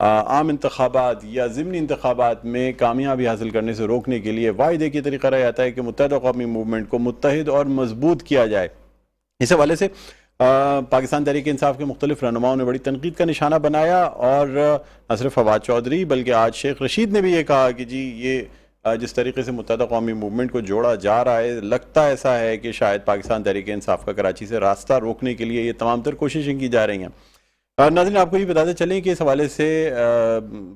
عام انتخابات یا ضمنی انتخابات میں کامیابی حاصل کرنے سے روکنے کے لیے واحد ایک ہی طریقہ رہ جاتا ہے کہ متحدہ قومی موومنٹ کو متحد اور مضبوط کیا جائے۔ اس حوالے سے پاکستان تحریک انصاف کے مختلف رہنماؤں نے بڑی تنقید کا نشانہ بنایا، اور نہ صرف فواد چودھری بلکہ آج شیخ رشید نے بھی یہ کہا کہ جی یہ جس طریقے سے متحدہ قومی موومنٹ کو جوڑا جا رہا ہے، لگتا ایسا ہے کہ شاید پاکستان تحریک انصاف کا کراچی سے راستہ روکنے کے لیے یہ تمام تر کوششیں کی جا رہی ہیں۔ ناظرین، آپ کو یہ بتاتے چلیں کہ اس حوالے سے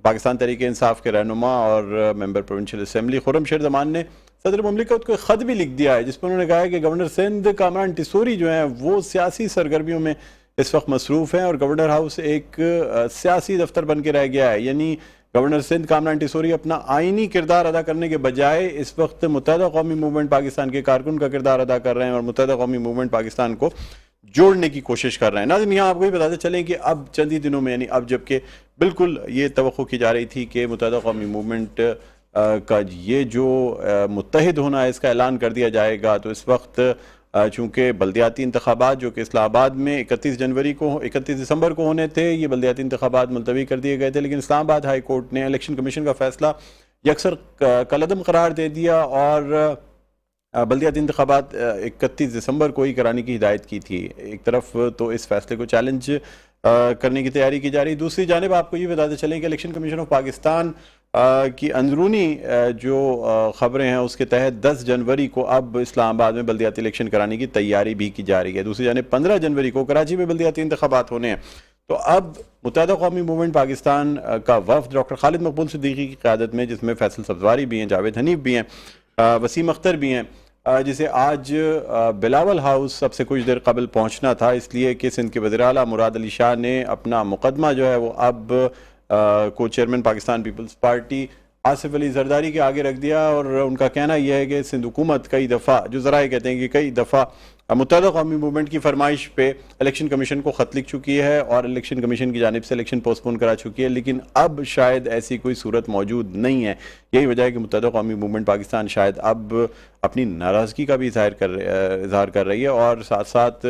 پاکستان تحریک انصاف کے رہنما اور ممبر پروونشل اسمبلی خرم شیر زمان نے صدر مملکت کو ایک خط بھی لکھ دیا ہے، جس پر انہوں نے کہا ہے کہ گورنر سندھ کامران ٹیسوری جو ہیں وہ سیاسی سرگرمیوں میں اس وقت مصروف ہیں، اور گورنر ہاؤس ایک سیاسی دفتر بن کے رہ گیا ہے۔ یعنی گورنر سندھ کامران ٹیسوری اپنا آئینی کردار ادا کرنے کے بجائے اس وقت متحدہ قومی موومنٹ پاکستان کے کارکن کا کردار ادا کر رہے ہیں، اور متحدہ قومی موومنٹ پاکستان کو جوڑنے کی کوشش کر رہے ہیں۔ ناظرین، یہاں آپ کو یہ بتاتے چلیں کہ اب چند ہی دنوں میں، یعنی اب جبکہ بالکل یہ توقع کی جا رہی تھی کہ متحدہ قومی موومنٹ کا یہ جو متحد ہونا ہے اس کا اعلان کر دیا جائے گا، تو اس وقت چونکہ بلدیاتی انتخابات جو کہ اسلام آباد میں 31 دسمبر کو ہونے تھے، یہ بلدیاتی انتخابات ملتوی کر دیے گئے تھے، لیکن اسلام آباد ہائی کورٹ نے الیکشن کمیشن کا فیصلہ یکسر کالعدم قرار دے دیا، اور بلدیاتی انتخابات 31 دسمبر کو ہی کرانے کی ہدایت کی تھی۔ ایک طرف تو اس فیصلے کو چیلنج کرنے کی تیاری کی جا رہی، دوسری جانب آپ کو یہ بتاتے چلیں کہ الیکشن کمیشن آف پاکستان کی اندرونی جو خبریں ہیں اس کے تحت 10 جنوری کو اب اسلام آباد میں بلدیاتی الیکشن کرانے کی تیاری بھی کی جا رہی ہے۔ دوسری جانب 15 جنوری کو کراچی میں بلدیاتی انتخابات ہونے ہیں۔ تو اب متحدہ قومی موومنٹ پاکستان کا وفد ڈاکٹر خالد مقبول صدیقی کی قیادت میں، جس میں فیصل سبزواری بھی ہیں، جاوید حنیف بھی ہیں، وسیم اختر بھی ہیں، جسے آج بلاول ہاؤس اب سے کچھ دیر قبل پہنچنا تھا، اس لیے کہ سندھ کے وزیر اعلیٰ مراد علی شاہ نے اپنا مقدمہ جو ہے وہ اب کو چیئرمین پاکستان پیپلز پارٹی آصف علی زرداری کے آگے رکھ دیا، اور ان کا کہنا یہ ہے کہ سندھ حکومت کئی دفعہ، جو ذرائع کہتے ہیں کہ کئی دفعہ متحدہ قومی موومنٹ کی فرمائش پہ الیکشن کمیشن کو خط لکھ چکی ہے، اور الیکشن کمیشن کی جانب سے الیکشن پوسٹ پون کرا چکی ہے، لیکن اب شاید ایسی کوئی صورت موجود نہیں ہے۔ یہی وجہ ہے کہ متحدہ قومی موومنٹ پاکستان شاید اب اپنی ناراضگی کا بھی اظہار کر رہی ہے، اور ساتھ ساتھ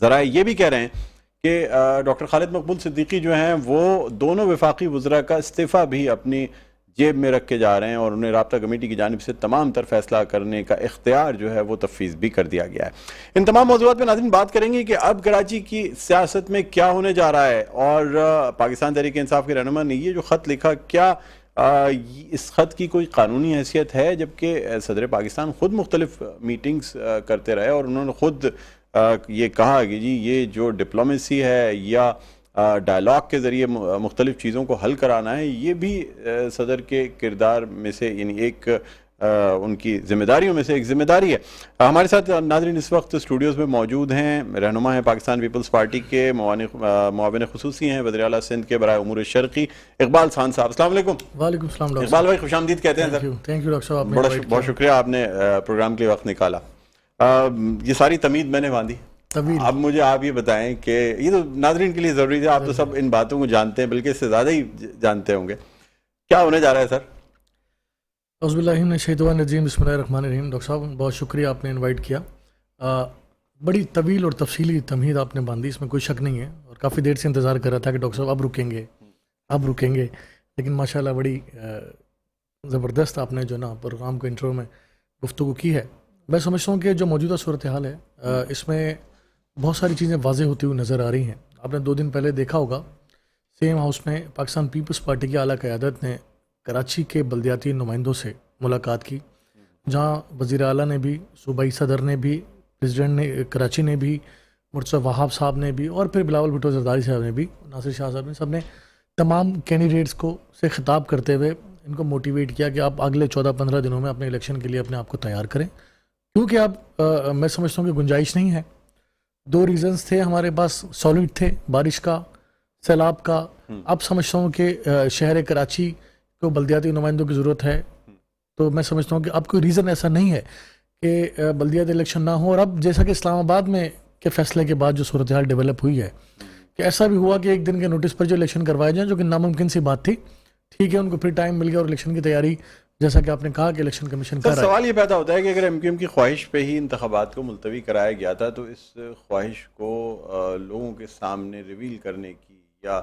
ذرائع یہ بھی کہہ رہے ہیں کہ ڈاکٹر خالد مقبول صدیقی جو ہیں وہ دونوں وفاقی وزراء کا استعفیٰ بھی اپنی جیب میں رکھ کے جا رہے ہیں، اور انہیں رابطہ کمیٹی کی جانب سے تمام تر فیصلہ کرنے کا اختیار جو ہے وہ تفویض بھی کر دیا گیا ہے۔ ان تمام موضوعات پہ ناظرین بات کریں گے کہ اب کراچی کی سیاست میں کیا ہونے جا رہا ہے، اور پاکستان تحریک انصاف کے رہنما نے یہ جو خط لکھا، کیا اس خط کی کوئی قانونی حیثیت ہے؟ جبکہ صدر پاکستان خود مختلف میٹنگز کرتے رہے، اور انہوں نے خود یہ کہا کہ جی یہ جو ڈپلومیسی ہے یا ڈائلاگ کے ذریعے مختلف چیزوں کو حل کرانا ہے، یہ بھی صدر کے کردار میں سے، یعنی ایک ان کی ذمہ داریوں میں سے ایک ذمہ داری ہے۔ ہمارے ساتھ ناظرین اس وقت اسٹوڈیوز میں موجود ہیں، رہنما ہیں پاکستان پیپلز پارٹی کے، معاون خصوصی ہیں وزیر اعلیٰ سندھ کے برائے امور شرقی، اقبال خان صاحب۔ السلام علیکم۔ وعلیکم السلام ڈاکٹر اقبال بھائی، خوش آمدید کہتے ہیں سر۔ تھینک یو ڈاکٹر صاحب، بہت شکریہ، آپ نے پروگرام کے لیے وقت نکالا۔ یہ ساری تمید میں نے باندھی، اب مجھے آپ یہ بتائیں کہ یہ تو ناظرین کے لیے ضروری ہے، آپ تو سب ان باتوں کو جانتے ہیں، بلکہ اس سے زیادہ ہی جانتے ہوں گے، کیا ہونے جا رہا ہے سر؟ اعوذ باللہ من الشیطان الرجیم، بسم اللہ الرحمن الرحیم۔ ڈاکٹر صاحب بہت شکریہ، آپ نے انوائٹ کیا، بڑی طویل اور تفصیلی تمہید آپ نے باندھی، اس میں کوئی شک نہیں ہے، اور کافی دیر سے انتظار کر رہا تھا کہ ڈاکٹر صاحب اب رکیں گے، لیکن ماشاءاللہ بڑی زبردست آپ نے جو نا پروگرام کو انٹرو میں گفتگو کی ہے۔ میں سمجھتا ہوں کہ جو موجودہ صورتحال ہے اس میں بہت ساری چیزیں واضح ہوتی ہوئی نظر آ رہی ہیں۔ آپ نے 2 دن پہلے دیکھا ہوگا سیم ہاؤس میں پاکستان پیپلز پارٹی کی اعلیٰ قیادت نے کراچی کے بلدیاتی نمائندوں سے ملاقات کی، جہاں وزیر اعلیٰ نے بھی، صوبائی صدر نے بھی، پریزیڈنٹ نے کراچی نے بھی، مرتضیٰ وہاب صاحب نے بھی، اور پھر بلاول بھٹو زرداری صاحب نے بھی، ناصر شاہ صاحب نے، سب نے تمام کینڈیڈیٹس کو سے خطاب کرتے ہوئے ان کو موٹیویٹ کیا کہ آپ اگلے 14-15 دنوں میں اپنے الیکشن کے لیے اپنے آپ کو تیار کریں، کیونکہ اب میں سمجھتا ہوں کہ گنجائش نہیں ہے۔ 2 ریزنز تھے ہمارے پاس سالڈ تھے، بارش کا، سیلاب کا۔ اب سمجھتا ہوں کہ شہر کراچی کو بلدیاتی نمائندوں کی ضرورت ہے، تو میں سمجھتا ہوں کہ اب کوئی ریزن ایسا نہیں ہے کہ بلدیاتی الیکشن نہ ہو۔ اور اب جیسا کہ اسلام آباد میں کے فیصلے کے بعد جو صورتحال ڈیولپ ہوئی ہے کہ ایسا بھی ہوا کہ 1 دن کے نوٹس پر جو الیکشن کروائے جائیں، جو کہ ناممکن سی بات تھی، ٹھیک ہے ان کو پھر ٹائم مل گیا اور الیکشن کی تیاری جیسا کہ آپ نے کہا کہ الیکشن کمیشن کا سوال یہ پیدا ہوتا ہے کہ اگر ایم کیو ایم کی خواہش پہ ہی انتخابات کو ملتوی کرایا گیا تھا، تو اس خواہش کو لوگوں کے سامنے ریویل کرنے کی یا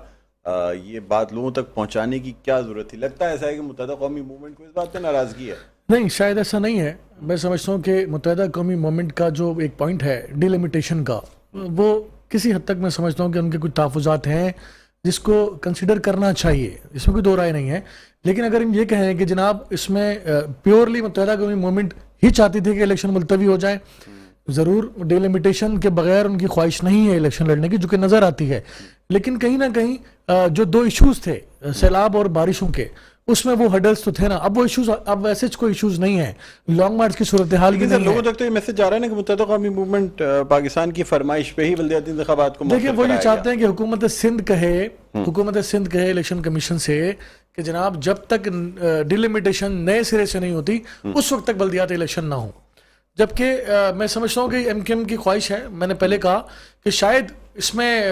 یہ بات لوگوں تک پہنچانے کی کیا ضرورت تھی؟ لگتا ہے ایسا ہے کہ متحدہ قومی موومنٹ کو اس بات پہ ناراضگی ہے؟ نہیں، شاید ایسا نہیں ہے. میں سمجھتا ہوں کہ متحدہ قومی موومنٹ کا جو ایک پوائنٹ ہے ڈیلیمیٹیشن کا، وہ کسی حد تک میں سمجھتا ہوں کہ ان کے کچھ تحفظات ہیں جس کو کنسیڈر کرنا چاہیے، اس میں کوئی دو رائے نہیں ہے. لیکن اگر ہم یہ کہیں کہ جناب اس میں پیورلی متحدہ قومی موومنٹ ہی چاہتی تھی کہ الیکشن ملتوی ہو جائے، ضرور ڈیلیمیٹیشن کے بغیر ان کی خواہش نہیں ہے الیکشن لڑنے کی، جو کہ نظر آتی ہے. لیکن کہیں نہ کہیں جو دو ایشوز تھے سیلاب اور بارشوں کے، اس میں وہ ہڈلز تو تھے نا. اب وہ ایشوز، اب ویسے کوئی ایشوز نہیں ہے، لانگ مارچ کی صورتحال بھی نہیں ہے. لوگوں تک تو یہ میسج جا رہا ہے نا کہ متحدہ قومی موومنٹ پاکستان کی فرمائش پہ ہی بلدیاتی انتخابات کو مؤخر دیکھیں، وہ یہ کرایا چاہتے ہیں کہ حکومت سندھ کہے الیکشن کمیشن سے کہ جناب جب تک ڈیلیمیٹیشن نئے سرے سے نہیں ہوتی اس وقت تک بلدیاتی الیکشن نہ ہو. جبکہ میں سمجھتا ہوں کہ ایم کیو ایم کی خواہش ہے، میں نے پہلے کہا کہ شاید اس میں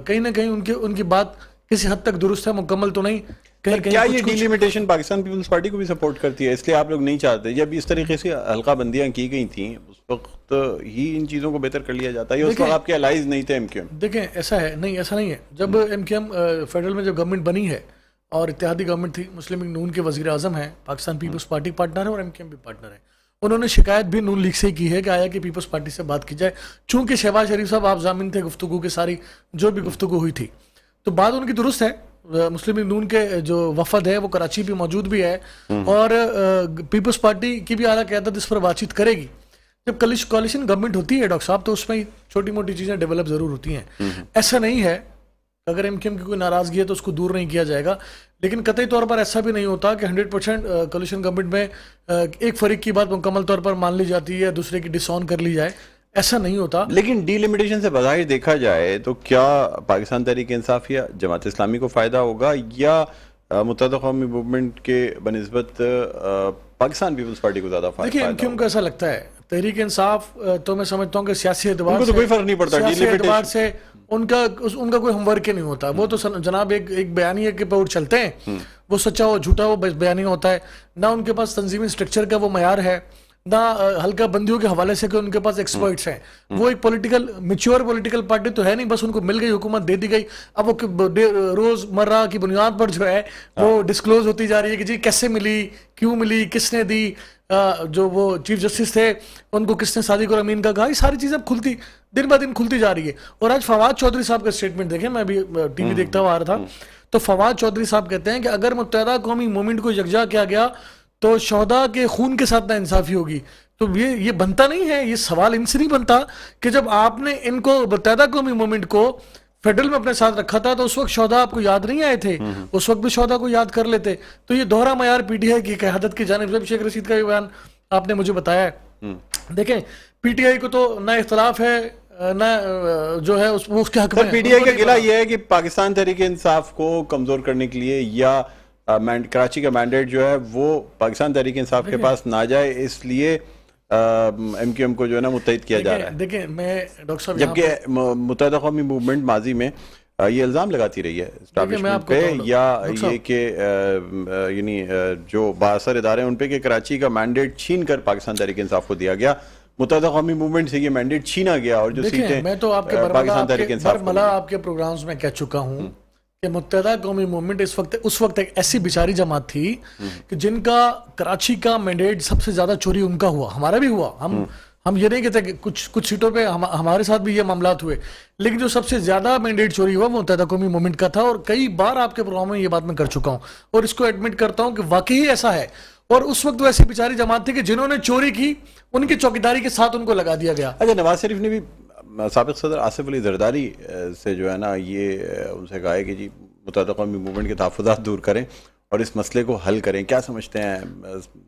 کہیں نہ کہیں ان کی بات کسی حد تک درست ہے، مکمل تو نہیں. کیا یہ ڈیلیمیٹیشن پاکستان پیپلز پارٹی کو بھی سپورٹ کرتی ہے؟ اس لیے آپ لوگ نہیں چاہتے؟ جب اس طریقے سے حلقہ بندیاں کی گئی تھیں اس وقت ہی ان چیزوں کو بہتر کر لیا جاتا ہے، اس وقت آپ کے الائز نہیں تھے ایم کیو ایم؟ دیکھیں ایسا ہے نہیں، ایسا نہیں ہے. جب ایم کیو ایم فیڈرل میں جب گورنمنٹ بنی ہے اور اتحادی گورنمنٹ تھی، مسلم لیگ نون کے وزیر اعظم ہیں، پاکستان پیپلز پارٹی پارٹنر ہے اور ایم کیو ایم بھی پارٹنر ہے. انہوں نے شکایت بھی نون لیگ سے کی ہے کہ آیا کہ پیپلز پارٹی سے بات کی جائے، چونکہ شہباز شریف صاحب آپ ضامن تھے گفتگو کے، ساری جو بھی گفتگو ہوئی تھی تو بات ان کی درست ہے. مسلم لیگ نون کے جو وفد ہے وہ کراچی بھی موجود بھی ہے اور پیپلز پارٹی کی بھی اعلیٰ قیادت اس پر بات چیت کرے گی. جب کوalition گورنمنٹ ہوتی ہے ڈاکٹر صاحب تو اس میں چھوٹی موٹی چیزیں ڈیولپ ضرور ہوتی ہیں. ایسا نہیں ہے اگر ایم کیو ایم کی کوئی ناراضگی ہے تو اس کو دور نہیں کیا جائے گا، لیکن قطعی طور پر ایسا بھی نہیں ہوتا کہ 100% کوalition گورنمنٹ میں ایک فریق کی بات مکمل طور پر مان لی جاتی ہے، دوسرے کی ڈس آن کر لی جائے، ایسا نہیں ہوتا. لیکن ڈی لمیٹیشن سے بظاہر دیکھا جائے تو کیا پاکستان تحریک انصاف یا جماعت اسلامی کو فائدہ ہوگا یا متحدہ قومی موومنٹ کے بنسبت پاکستان پیپلز پارٹی کو زیادہ فائدہ؟ دیکھیں ایم کیو ایم کو ایسا لگتا ہے تحریک انصاف تو میں سمجھتا ہوں کہ سیاسی اعتبار سے کوئی فرق نہیں پڑتا، سیاسی اعتبار سے ان کا کوئی ہوم ورک ہی نہیں ہوتا. وہ تو جناب ایک بیانیہ کے پر چلتے ہیں، وہ سچا ہو جھوٹا وہ بیانیہ ہوتا ہے. نہ ان کے پاس تنظیمی اسٹرکچر کا وہ معیار ہے، نہ حلقہ بندیوں کے حوالے سے کہ ان کے پاس ایکسپرٹس ہیں. وہ ایک میچور پولیٹیکل پارٹی تو ہے نہیں، بس ان کو مل گئی حکومت، دے دی گئی. اب وہ روز مرہ کی بنیاد پر جو ہے وہ ڈسکلوز ہوتی جا رہی ہے کہ جی کیسے ملی، کیوں ملی، کس نے دی، جو وہ چیف جسٹس تھے ان کو کس نے صادق اور امین کا کہا. یہ ساری چیزیں کھلتی دن بہ دن کھلتی جا رہی ہے. اور آج فواد چودھری صاحب کا اسٹیٹمنٹ دیکھیں، میں بھی ٹی وی دیکھتا ہوا آ رہا تھا تو فواد چودھری صاحب کہتے ہیں کہ اگر متحدہ قومی موومنٹ کو یکجا کیا گیا تو شہداء کے خون کے ساتھ ناانصافی ہوگی. تو یہ بنتا نہیں ہے، یہ سوال ان سے نہیں بنتا کہ جب آپ نے ان کو متحدہ قومی موومنٹ کو فیڈرل میں اپنے ساتھ رکھا تھا تو اس وقت شہداء آپ کو یاد نہیں آئے تھے؟ اس وقت بھی شہداء کو یاد کر لیتے. تو یہ دوہرا معیار پی ٹی آئی کی قیادت کی جانب سے شیخ رشید کا بھی بیان آپ نے مجھے بتایا ہے. دیکھیں پی ٹی آئی کو تو نہ اختلاف ہے نہ جو ہے اس کے حق میں. پی ٹی آئی کا گلہ یہ ہے کہ پاکستان تحریک انصاف کو کمزور کرنے کے لیے یا کراچی کا مینڈیٹ جو ہے وہ پاکستان تحریک انصاف کے پاس نہ جائے، اس لیے ایم کیو ایم کو جو ہے نا متحد کیا جا رہا ہے. دیکھیں میں ڈاکٹر صاحب، جبکہ متحدہ قومی موومنٹ ماضی میں یہ الزام لگاتی رہی ہے اسٹیبلشمنٹ پہ یا یہ کہ یعنی جو بااثر ادارے ہیں ان پہ کہ کراچی کا مینڈیٹ چھین کر پاکستان تحریک انصاف کو دیا گیا. متحدہ قومی موومنٹ سے یہ مینڈیٹ چھینا گیا اور جو سیٹیں میں تو آپ کے پاکستان تحریک انصاف کو برملا آپ کے پروگرامز میں کہہ چکا ہوں کہ متحدہ قومی موومنٹ اس وقت ایک ایسی بیچاری جماعت تھی کہ جن کا کراچی کا مینڈیٹ سب سے زیادہ چوری ان کا ہوا، ہمارا بھی ہوا. ہم یہ نہیں کہتے کہ کچھ سیٹوں پہ ہمارے ساتھ بھی یہ معاملات ہوئے، لیکن جو سب سے زیادہ مینڈیٹ چوری ہوا وہ متحدہ قومی موومنٹ کا تھا. اور کئی بار آپ کے پروگرام میں یہ بات میں کر چکا ہوں اور اس کو ایڈمٹ کرتا ہوں کہ واقعی ایسا ہے. اور اس وقت وہ ایسی بیچاری جماعت تھی کہ جنہوں نے چوری کی ان کی چوکیداری کے ساتھ ان کو لگا دیا گیا. اچھا، نواز شریف نے بھی سابق صدر آصف علی زرداری سے جو ہے نا یہ ان سے کہا ہے کہ جی متحدہ قومی موومنٹ کے تحفظات دور کریں اور اس مسئلے کو حل کریں. کیا سمجھتے ہیں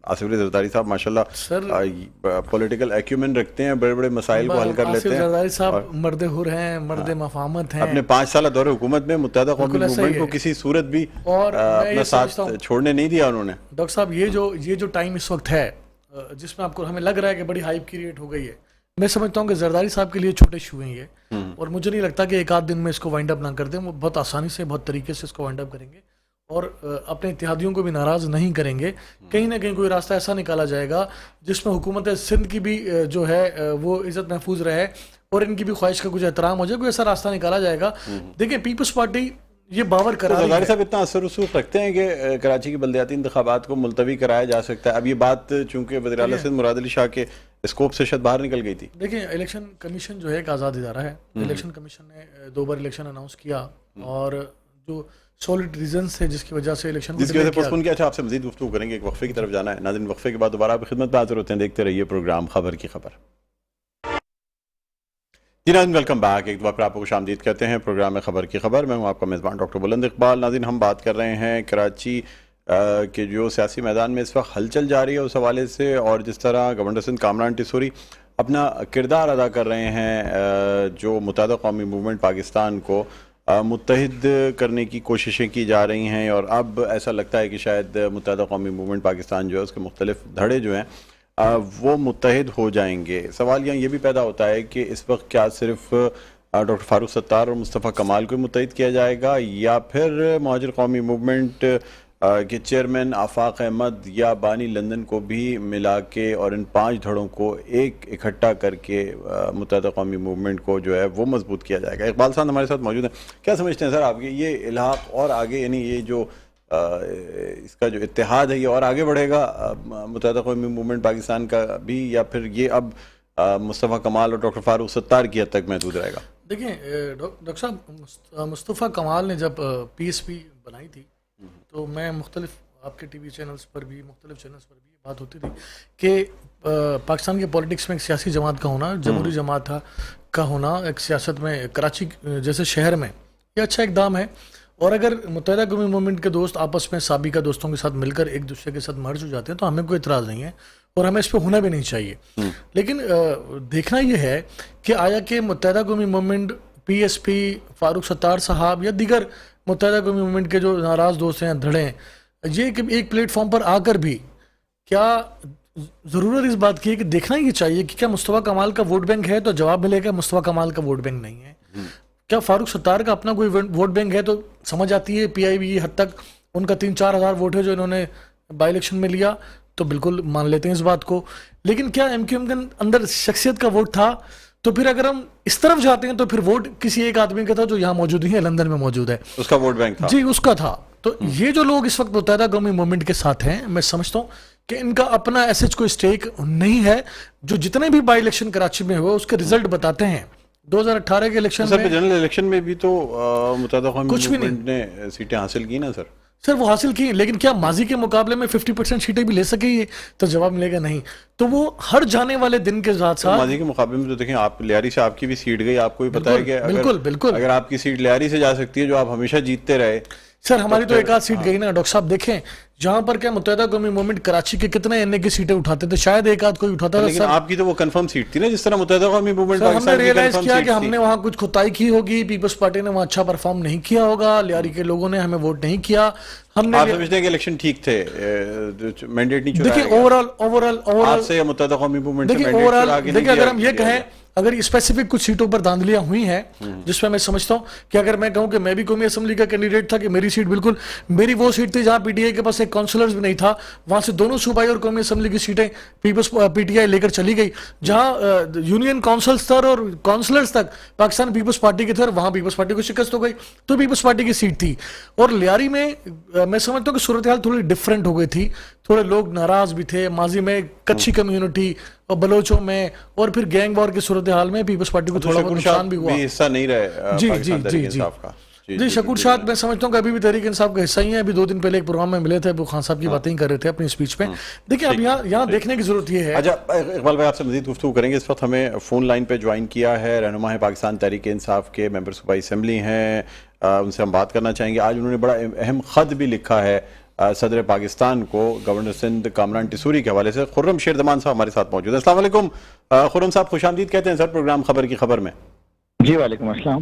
آصف علی زرداری صاحب؟ ماشاءاللہ پولیٹیکل ایکیومن رکھتے ہیں، بڑے بڑے مسائل کو حل کر لیتے ہیں. آصف زرداری صاحب مرد حر ہیں، مرد مفاہمت ہیں. اپنے 5 سالہ دور حکومت میں متحدہ قومی موومنٹ کو کسی صورت بھی اپنا ساتھ چھوڑنے نہیں دیا انہوں نے. ڈاکٹر صاحب یہ جو ٹائم اس وقت ہے جس میں آپ کو ہمیں لگ رہا ہے کہ بڑی ہائپ کریٹ ہو گئی ہے، میں سمجھتا ہوں کہ زرداری صاحب کے لیے چھوٹے ایشو ہیں یہ، اور مجھے نہیں لگتا کہ ایک آدھ دن میں اس کو وائنڈ اپ نہ کر دیں. وہ بہت آسانی سے بہت طریقے سے اس کو وائنڈ اپ کریں گے اور اپنے اتحادیوں کو بھی ناراض نہیں کریں گے. کہیں نہ کہیں کوئی راستہ ایسا نکالا جائے گا جس میں حکومت سندھ کی بھی جو ہے وہ عزت محفوظ رہے اور ان کی بھی خواہش کا کچھ احترام ہو جائے. کوئی ایسا راستہ نکالا جائے گا. دیکھیں پیپلز پارٹی یہ باور کرا رہی زرداری ہے. صاحب اتنا اثر رسوخ رکھتے ہیں کہ کراچی کی بلدیاتی انتخابات کو ملتوی کرایا جا سکتا ہے؟ اب یہ بات چونکہ وزیر اعلیٰ سندھ مراد علی شاہ کے اسکوپ سے شاید باہر نکل گئی تھی. دیکھیں الیکشن کمیشن جو ہے ایک آزاد ادارہ ہے. الیکشن کمیشن نے 2 بار الیکشن اناؤنس کیا اور جو سولڈ ریزنس ہے جس کی وجہ سے الیکشن جس کی وجہ سے پوسٹپون کیا. اچھا آپ سے مزید گفتگو کریں گے, ایک وقفے کی طرف جانا ہے. ناظرین وقفے کے بعد دوبارہ آپ کی خدمت میں حاضر ہوتے ہیں. دیکھتے رہیے پروگرام خبر کی خبر. جی ناظرین ویلکم بیک. ایک بار پھر آپ کو خوش آمدید کہتے ہیں پروگرام خبر کی خبر. میں ہوں آپ کا میزبان ڈاکٹر بلند اقبال. ناظرین ہم بات کر رہے ہیں کراچی کے جو سیاسی میدان میں اس وقت ہلچل جاری ہے اس حوالے سے, اور جس طرح گورنر سندھ کامران ٹیسوری اپنا کردار ادا کر رہے ہیں جو متحدہ قومی موومنٹ پاکستان کو متحد کرنے کی کوششیں کی جا رہی ہیں, اور اب ایسا لگتا ہے کہ شاید متحدہ قومی موومنٹ پاکستان جو ہے اس کے مختلف دھڑے جو ہیں وہ متحد ہو جائیں گے. سوال یہاں یہ بھی پیدا ہوتا ہے کہ اس وقت کیا صرف ڈاکٹر فاروق ستار اور مصطفیٰ کمال کو متحد کیا جائے گا, یا پھر مہاجر قومی موومنٹ کے چیئرمین آفاق احمد یا بانی لندن کو بھی ملا کے اور ان 5 دھڑوں کو ایک اکٹھا کر کے متحدہ قومی موومنٹ کو جو ہے وہ مضبوط کیا جائے گا. اقبال صاحب ہمارے ساتھ موجود ہیں. کیا سمجھتے ہیں سر آپ کے یہ الحاق اور آگے, یعنی یہ جو اس کا جو اتحاد ہے یہ اور آگے بڑھے گا متحدہ قومی موومنٹ پاکستان کا بھی, یا پھر یہ اب مصطفیٰ کمال اور ڈاکٹر فاروق ستار کی حد تک محدود رہے گا؟ دیکھیں ڈاکٹر صاحب مصطفیٰ کمال نے جب پی ایس پی بنائی تھی تو میں مختلف آپ کے ٹی وی چینلز پر بھی مختلف چینلز پر بھی یہ بات ہوتی تھی کہ پاکستان کے پولیٹکس میں ایک سیاسی جماعت کا ہونا, جمہوری جماعت کا ہونا ایک سیاست میں کراچی جیسے شہر میں یہ اچھا اقدام ہے. اور اگر متحدہ قومی موومنٹ کے دوست آپس میں سابقہ دوستوں کے ساتھ مل کر ایک دوسرے کے ساتھ مرج ہو جاتے ہیں تو ہمیں کوئی اعتراض نہیں ہے اور ہمیں اس پہ ہونا بھی نہیں چاہیے. لیکن دیکھنا یہ ہے کہ آیا کہ متحدہ قومی movement P S P Farooq Sattar صاحب یا دیگر متحدہ قومی موومنٹ کے جو ناراض دوست ہیں دھڑے ہیں, یہ ایک پلیٹ فارم پر آ کر بھی کیا ضرورت اس بات کی ہے کہ دیکھنا یہ چاہیے کہ کیا مصطفیٰ کمال کا ووٹ بینک ہے, تو جواب ملے گا مصطفیٰ کمال کا ووٹ بینک نہیں ہے. کیا فاروق ستار کا اپنا کوئی ووٹ بینک ہے, تو سمجھ آتی ہے پی آئی بی حد تک ان کا 3-4 ہزار ووٹ ہے جو انہوں نے بائی الیکشن میں لیا, تو بالکل مان لیتے ہیں اس بات کو. لیکن کیا ایم کیو ایم کے اندر شخصیت کا ووٹ تھا؟ تو پھر اگر ہم اس طرف جاتے ہیں تو پھر ووٹ کسی ایک آدمی کا تھا جو یہاں موجود نہیں ہے, لندن میں موجود ہے, اس کا ووٹ بینک تھا. جی اس کا تھا. تو یہ جو لوگ اس وقت متحدہ قومی موومنٹ کے ساتھ ہیں, میں سمجھتا ہوں کہ ان کا اپنا ایسے کوئی اسٹیک نہیں ہے. جو جتنے بھی بائی الیکشن کراچی میں ہوئے اس کے رزلٹ بتاتے ہیں. 2018 کے الیکشن میں جنرل الیکشن میں بھی تو متحدہ قومی موومنٹ نے سیٹیں حاصل کی نا سر وہ حاصل کی, لیکن کیا ماضی کے مقابلے میں 50% سیٹیں بھی لے سکے یہ؟ تو جواب ملے گا نہیں. تو وہ ہر جانے والے دن کے ساتھ ماضی کے مقابلے میں تو دیکھیں آپ لیاری سے آپ کی بھی سیٹ گئی, آپ کو بھی پتا ہے کہ بالکل اگر آپ کی سیٹ لیاری سے جا سکتی ہے جو آپ ہمیشہ جیتتے رہے. سر ہماری تو ایک آدھ سیٹ گئی نا ڈاکٹر صاحب. دیکھیں جہاں پر کیا متحدہ قومی موومنٹ کراچی کے کتنے این اے کی سیٹیں اٹھاتے تھے, شاید ایک آدھ کوئی اٹھاتا تھا. لیکن آپ کی تو وہ کنفرم سیٹ تھی نا, جس طرح متحدہ قومی موومنٹ ہم نے ریئلائز کیا کہ ہم نے وہاں کچھ خطائی کی ہوگی, پیپلز پارٹی نے وہاں اچھا پرفارم نہیں کیا ہوگا, لیاری کے لوگوں نے ہمیں ووٹ نہیں کیا. ہم نے آپ سمجھتے ہیں کہ الیکشن ٹھیک تھے, مینڈیٹ نہیں چرایا گیا؟ دیکھیں اوورال آپ سے متحدہ قومی موومنٹ سے دیکھیں اوورال دیکھیں اگر ہم یہ کہیں اگر اسپیسیفک کچھ سیٹوں پر دھاندلیاں ہوئی ہیں جس پہ میں سمجھتا ہوں کہ اگر میں کہوں کہ میں بھی قومی اسمبلی کا کینڈیڈیٹ تھا کہ میری سیٹ بالکل میری وہ سیٹ تھی جہاں پی ٹی آئی کے پاس ایک کونسلرز بھی نہیں تھا, وہاں سے دونوں صوبائی اور قومی اسمبلی کی سیٹیں پیپلز پی ٹی آئی لے کر چلی گئی. جہاں یونین کونسلز تک اور کونسلرز تک پاکستان پیپلز پارٹی کے تھے, اور وہاں پیپلز پارٹی کو شکست ہو گئی تو پیپلز پارٹی کی سیٹ تھی. اور لیاری میں میں سمجھتا ہوں کہ صورتحال تھوڑی ڈفرینٹ ہو گئی تھی, تھوڑے لوگ ناراض بھی تھے ماضی میں کچھی کمیونٹی اور بلوچوں میں, اور پھر گینگ وار کی صورتحال میں پیپلز پارٹی کو تھوڑا بہت نقصان بھی ہوا. حصہ نہیں رہے جی شکور شاہد میں سمجھتا ہوں کہ ابھی بھی تحریک انصاف کا حصہ ہی ہے. ابھی 2 دن پہلے ایک پروگرام میں ملے تھے, ابو خان صاحب کی باتیں کر رہے تھے اپنی اسپیچ میں. دیکھیں اب یہاں دیکھنے کی ضرورت یہ ہے. اچھا اقبال بھائی آپ سے مزید گفتگو کریں گے. اس وقت ہمیں فون لائن پہ جوائن کیا ہے رہنما ہے پاکستان تحریک انصاف کے, ممبر صوبائی اسمبلی ہیں, ان سے ہم بات کرنا چاہیں گے. آج انہوں نے بڑا اہم خط بھی لکھا ہے صدر پاکستان کو گورنر سندھ کامران ٹیسوری کے حوالے سے. خرم شیردمان صاحب ہمارے ساتھ موجود ہیں. السلام علیکم خرم صاحب, خوش آمدید کہتے ہیں سر پروگرام خبر کی خبر میں. جی وعلیکم السلام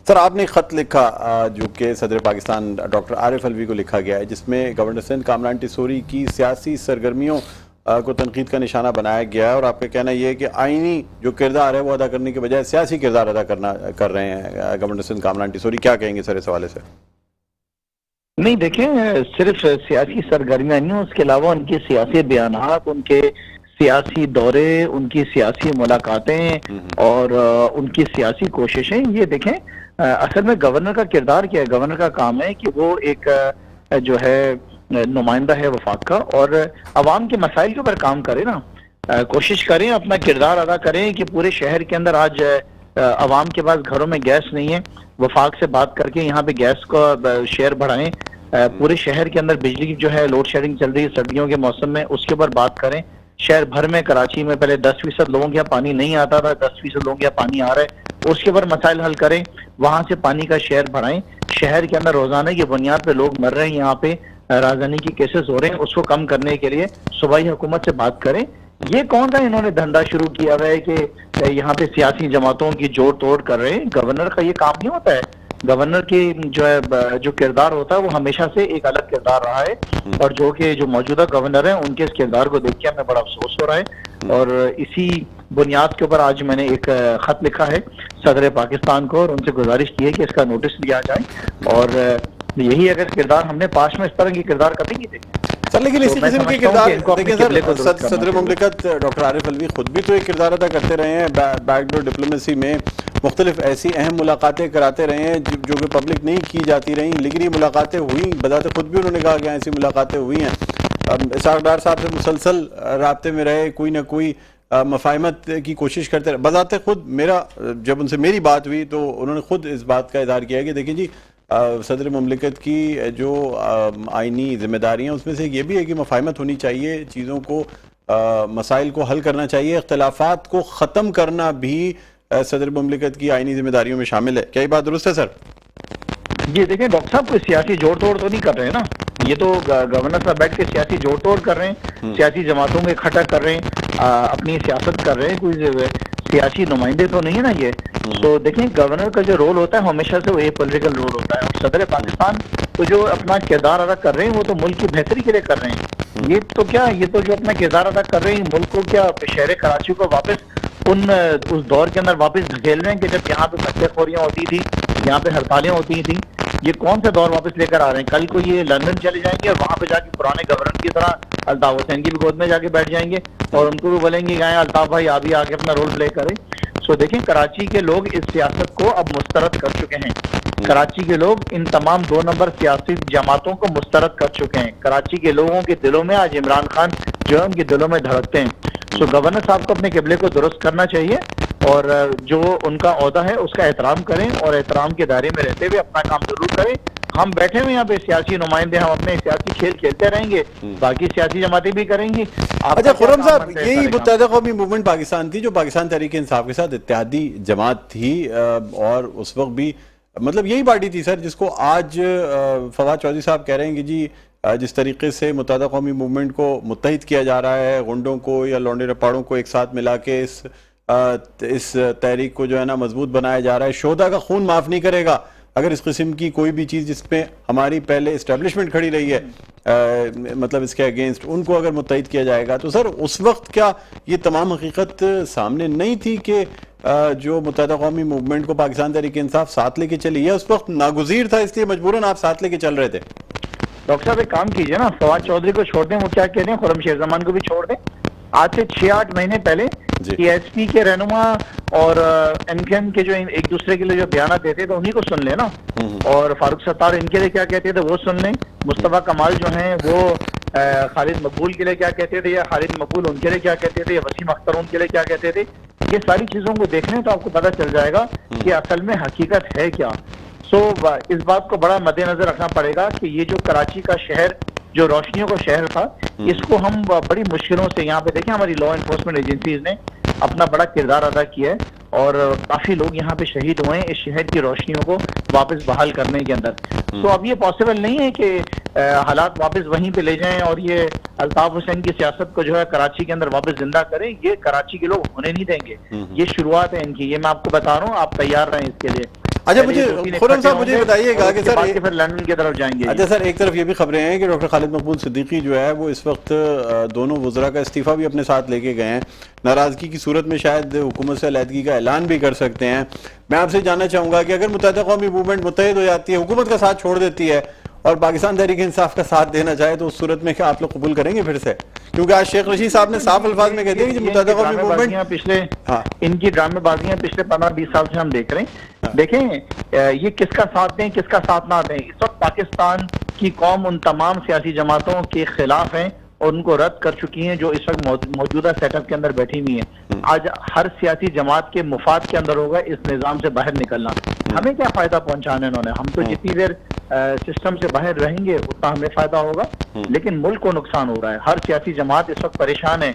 سر. آپ نے ایک خط لکھا جو کہ صدر پاکستان ڈاکٹر عارف الوی کو لکھا گیا ہے, جس میں گورنر سندھ کامران ٹیسوری کی سیاسی سرگرمیوں کو تنقید کا نشانہ بنایا گیا ہے, اور آپ کا کہنا یہ ہے کہ آئینی جو کردار ہے وہ ادا کرنے کے بجائے سیاسی کردار ادا کر رہے ہیں گورنر سندھ کامران ٹیسوری. کیا کہیں گے سر اس حوالے سے؟ نہیں دیکھیں, صرف سیاسی سرگرمیاں نہیں, اس کے علاوہ ان کے سیاسی بیانات, ان کے سیاسی دورے, ان کی سیاسی ملاقاتیں اور ان کی سیاسی کوششیں, یہ دیکھیں اصل میں گورنر کا کردار کیا ہے؟ گورنر کا کام ہے کہ وہ ایک جو ہے نمائندہ ہے وفاق کا، اور عوام کے مسائل کے اوپر کام کرے نا، کوشش کریں اپنا کردار ادا کریں کہ پورے شہر کے اندر آج عوام کے پاس گھروں میں گیس نہیں ہے، وفاق سے بات کر کے یہاں پہ گیس کا شیئر بڑھائیں، پورے شہر کے اندر بجلی کی جو ہے لوڈ شیڈنگ چل رہی ہے سردیوں کے موسم میں، اس کے اوپر بات کریں۔ شہر بھر میں کراچی میں پہلے 10% لوگوں کے یہاں پانی نہیں آتا تھا، 10% لوگوں کے یہاں پانی آ رہا ہے، اس کے اوپر مسائل حل کریں، وہاں سے پانی کا شیئر بڑھائیں۔ شہر کے اندر روزانہ کی بنیاد پہ لوگ مر رہے ہیں، یہاں پہ رازدانی کی کیسز ہو رہے ہیں، اس کو کم کرنے کے لیے صوبائی حکومت سے بات کریں۔ یہ کون سا انہوں نے دھندا شروع کیا ہوا ہے کہ یہاں پہ سیاسی جماعتوں کی جوڑ توڑ کر رہے ہیں؟ گورنر کا یہ کام نہیں ہوتا ہے۔ گورنر کی جو کردار ہوتا ہے وہ ہمیشہ سے ایک الگ کردار رہا ہے، اور جو کہ جو موجودہ گورنر ہیں ان کے اس کردار کو دیکھ کے ہمیں بڑا افسوس ہو رہا ہے، اور اسی بنیاد کے اوپر آج میں نے ایک خط لکھا ہے صدر پاکستان کو، اور ان سے گزارش کی ہے کہ اس کا نوٹس لیا جائے، اور یہی اگر کردار ہم نے پاس میں اس طرح کی کردار کبھی نہیں دیکھے سر، لیکن اسی میں قسم کے سمجھتا ہوں کہ ان کو کردار اپنے دیکھیں قبلے کو سر، درست کرنا صدر چاہیے۔ مملکت ڈاکٹر عارف علوی خود بھی تو ایک کردار ادا کرتے رہے ہیں، بیک ڈور ڈپلومیسی میں مختلف ایسی اہم ملاقاتیں کراتے رہے ہیں جو کہ پبلک نہیں کی جاتی رہیں، لیکن یہ ملاقاتیں ہوئیں، بذات خود بھی انہوں نے کہا کہ ایسی ملاقاتیں ہوئی ہیں۔ اسحاق ڈار صاحب سے مسلسل رابطے میں رہے، کوئی نہ کوئی مفاہمت کی کوشش کرتے رہے۔ بذات خود میرا جب ان سے میری بات ہوئی تو انہوں نے خود اس بات کا اظہار کیا کہ دیکھیں جی، صدر مملکت کی جو آئینی ذمہ داریاں اس میں سے یہ بھی ہے کہ مفاہمت ہونی چاہیے، چیزوں کو مسائل کو حل کرنا چاہیے، اختلافات کو ختم کرنا بھی صدر مملکت کی آئینی ذمہ داریوں میں شامل ہے۔ کیا یہ بات درست ہے سر؟ جی دیکھیں ڈاکٹر صاحب، کوئی سیاسی جوڑ توڑ تو نہیں کر رہے ہیں نا، یہ تو گورنر صاحب بیٹھ کے سیاسی جوڑ توڑ کر رہے ہیں، سیاسی جماعتوں کو اکٹھا کر رہے ہیں، اپنی سیاست کر رہے ہیں، کوئی سیاسی نمائندے تو نہیں ہے نا یہ۔ تو دیکھیں گورنر کا جو رول ہوتا ہے ہمیشہ سے وہ ایک پولیٹیکل رول ہوتا ہے، اور صدر پاکستان تو جو اپنا کردار ادا کر رہے ہیں وہ تو ملک کی بہتری کے لیے کر رہے ہیں۔ یہ تو جو اپنا کردار ادا کر رہے ہیں ملک کو کیا شہر کراچی کو واپس اس دور کے اندر واپس دھکیل رہے ہیں کہ جب یہاں پہ بچے خوریاں ہوتی تھی، یہاں پہ ہڑتالیں ہوتی تھیں۔ یہ کون سا دور واپس لے کر آ رہے ہیں؟ کل کو یہ لندن چلے جائیں گے اور وہاں پہ جا کے پرانے گورنر کی طرح الطاف حسین کی بھی گود میں جا کے بیٹھ جائیں گے اور ان کو بھی بولیں گے کہ الطاف بھائی آپ بھی آگے اپنا رول پلے کریں۔ سو دیکھیں کراچی کے لوگ اس سیاست کو اب مسترد کر چکے ہیں، کراچی کے لوگ ان تمام 2 نمبر سیاسی جماعتوں کو مسترد کر چکے ہیں۔ کراچی کے لوگوں کے دلوں میں آج عمران خان جو ہے ان کے دلوں میں دھڑکتے ہیں۔ سو گورنر صاحب کو اپنے قبلے کو درست کرنا چاہیے، اور جو ان کا عہدہ ہے اس کا احترام کریں، اور احترام کے دائرے میں رہتے ہوئے اپنا کام ضرور کریں۔ ہم بیٹھے ہوئے یہاں پہ سیاسی نمائندے، ہم اپنے سیاسی کھیل کھیلتے رہیں گے، باقی سیاسی جماعتیں بھی کریں گی۔ اچھا خرم صاحب، یہی متحدہ قومی موومنٹ پاکستان تھی جو پاکستان تحریک انصاف کے ساتھ اتحادی جماعت تھی، اور اس وقت بھی مطلب یہی پارٹی تھی سر جس کو آج فواد چودھری صاحب کہہ رہے ہیں کہ جی جس طریقے سے متحدہ قومی موومنٹ کو متحد کیا جا رہا ہے، گنڈوں کو یا لونڈے رپاڑوں کو ایک ساتھ ملا کے اس تحریک کو جو ہے نا مضبوط بنایا جا رہا ہے، شہداء کا خون معاف نہیں کرے گا اگر اس قسم کی کوئی بھی چیز جس پہ ہماری پہلے اسٹیبلشمنٹ کھڑی رہی ہے مطلب اس کے اگینسٹ ان کو اگر متحد کیا جائے گا، تو سر اس وقت کیا یہ تمام حقیقت سامنے نہیں تھی کہ جو متحدہ قومی موومنٹ کو پاکستان تحریک انصاف ساتھ لے کے چلی ہے اس وقت ناگزیر تھا، اس لیے مجبوراً آپ ساتھ لے کے چل رہے تھے؟ ڈاکٹر صاحب ایک کام کیجئے نا، فواد چودھری کو چھوڑ دیں، وہ کیا کہہ رہے ہیں، خرم شیر زمان کو بھی چھوڑ دیں۔ آج سے 6-8 مہینے پہلے ٹی ایس پی کے رہنما اور این کے جو ایک دوسرے کے لیے جو بیانات دیتے تھے انہی کو سن لیں نا، اور فاروق ستار ان کے لیے کیا کہتے تھے وہ سن لیں، مصطفیٰ کمال جو ہیں وہ خالد مقبول کے لیے کیا کہتے تھے، یا خالد مقبول ان کے لیے کیا کہتے تھے، یا وسیم اختر ان کے لیے کیا کہتے تھے، یہ ساری چیزوں کو دیکھ لیں تو آپ کو پتہ چل جائے گا کہ اصل میں حقیقت ہے کیا۔ اس بات کو بڑا مد نظر رکھنا پڑے گا کہ یہ جو کراچی کا شہر جو روشنیوں کا شہر تھا، اس کو ہم بڑی مشکلوں سے، یہاں پہ دیکھیں ہماری لا انفورسمنٹ ایجنسیز نے اپنا بڑا کردار ادا کیا ہے، اور کافی لوگ یہاں پہ شہید ہوئے ہیں اس شہر کی روشنیوں کو واپس بحال کرنے کے اندر۔ تو اب یہ پاسبل نہیں ہے کہ حالات واپس وہیں پہ لے جائیں اور یہ الطاف حسین کی سیاست کو جو ہے کراچی کے اندر واپس زندہ کریں، یہ کراچی کے لوگ ہونے نہیں دیں گے۔ یہ شروعات ہے ان کی، یہ میں آپ کو بتا رہا ہوں، آپ تیار رہیں اس کے لیے۔ اچھا مجھے خرم صاحب مجھے بتائیے گا کہ سر پھر لندن کی طرف جائیں گے۔ اچھا سر، ایک طرف یہ بھی خبریں ہیں کہ ڈاکٹر خالد مقبول صدیقی جو ہے وہ اس وقت دونوں وزراء کا استعفیٰ بھی اپنے ساتھ لے کے گئے ہیں، ناراضگی کی صورت میں شاید حکومت سے علیحدگی کا اعلان بھی کر سکتے ہیں۔ میں آپ سے جاننا چاہوں گا کہ اگر متحدہ قومی موومنٹ متحد ہو جاتی ہے، حکومت کا ساتھ چھوڑ دیتی ہے اور پاکستان تحریک انصاف کا ساتھ دینا چاہے، تو اس صورت میں کیا آپ لوگ قبول کریں گے پھر سے؟ کیونکہ آج شیخ رشید صاحب نے صاف الفاظ میں کہہ دیا کہ متحدہ قومی موومنٹ ان کی ڈرامے بازیاں پچھلے 15-20 سال سے ہم دیکھ رہے ہیں، دیکھیں یہ کس کا ساتھ دیں کس کا ساتھ نہ دیں. اس وقت پاکستان کی قوم ان تمام سیاسی جماعتوں کے خلاف ہیں اور ان کو رد کر چکی ہیں جو اس وقت موجودہ سیٹ اپ کے اندر بیٹھی ہوئی ہیں. آج ہر سیاسی جماعت کے مفاد کے اندر ہوگا اس نظام سے باہر نکلنا. ہمیں کیا فائدہ پہنچانا انہوں نے؟ ہم تو جتنی دیر سسٹم سے باہر رہیں گے اتنا ہمیں فائدہ ہوگا, لیکن ملک کو نقصان ہو رہا ہے. ہر سیاسی جماعت اس وقت پریشان ہے